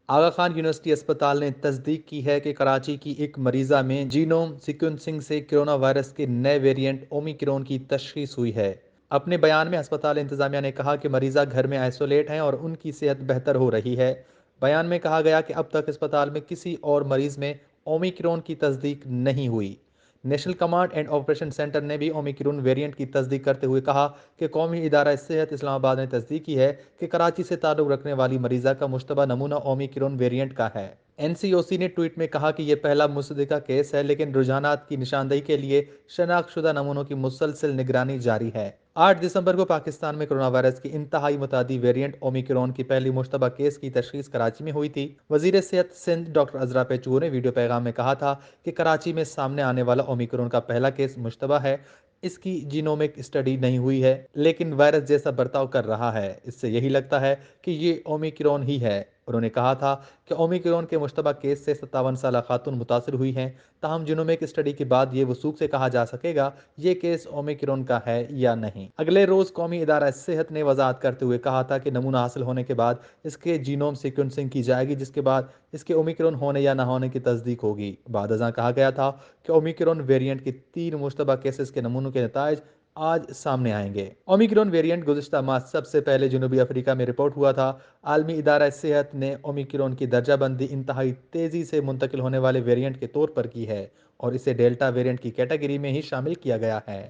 آغا Khan university اسپتال نے تصدیق کی ہے کہ کراچی کی ایک مریضہ میں جینوم سیکوینسنگ سے کرونا وائرس کے نئے ویرینٹ اومیکرون کی تشخیص ہوئی ہے۔ اپنے بیان میں ہسپتال انتظامیہ نے کہا کہ مریضہ گھر میں آئسولیٹ ہیں اور ان کی صحت بہتر ہو رہی ہے۔ بیان میں کہا گیا کہ اب تک اسپتال میں کسی اور مریض میں اومیکرون کی تصدیق نہیں ہوئی۔ National command and operation centre نے بھی اومیکرون ویرینٹ کی تصدیق کرتے ہوئے کہا کہ قومی ادارہ صحت اسلام آباد نے تصدیق کی ہے کہ کراچی سے تعلق رکھنے والی مریضہ کا مشتبہ نمونہ اومیکرون ویرینٹ کا ہے۔ این سی او سی نے ٹویٹ میں کہا کہ یہ پہلا مصدقہ کیس ہے، لیکن رجحانات کی نشاندہی کے لیے شناخت شدہ نمونوں کی مسلسل نگرانی جاری ہے۔ 8 دسمبر کو پاکستان میں کرونا وائرس کی انتہائی متعدی ویرینٹ اومیکرون کی پہلی مشتبہ کیس کی تشخیص کراچی میں ہوئی تھی۔ وزیر صحت سندھ ڈاکٹر عذرا پیچور نے ویڈیو پیغام میں کہا تھا کہ کراچی میں سامنے آنے والا اومیکرون کا پہلا کیس مشتبہ ہے۔ اس کی جینومک اسٹڈی نہیں ہوئی ہے، لیکن وائرس جیسا برتاؤ کر رہا ہے۔ اس سے یہی لگتا ہے کہ یہ اومیکرون ہی ہے۔ انہوں نے کہا تھا کہ اومیکرون کے مشتبہ کیس سے 57 سالہ خاتون متاثر ہوئی ہیں، تاہم جینومک اسٹڈی کے بعد یہ وثوق سے کہا جا سکے گا یہ کیس اومیکرون کا ہے یا نہیں۔ اگلے روز قومی ادارہ صحت نے وضاحت کرتے ہوئے کہا تھا کہ نمونہ حاصل ہونے کے بعد اس کے جینوم سیکوینسنگ کی جائے گی، جس کے بعد اس کے اومیکرون ہونے یا نہ ہونے کی تصدیق ہوگی۔ بعد ازاں کہا گیا تھا کہ اومیکرون ویرینٹ کی 3 مشتبہ کیسز کے نمونوں کے نتائج آج سامنے آئیں گے۔ اومیکرون ویرینٹ گزشتہ ماہ سب سے پہلے جنوبی افریقہ میں رپورٹ ہوا تھا۔ عالمی ادارہ صحت نے اومیکرون کی درجہ بندی انتہائی تیزی سے منتقل ہونے والے ویرینٹ کے طور پر کی ہے اور اسے ڈیلٹا ویرینٹ کی کیٹیگری میں ہی شامل کیا گیا ہے۔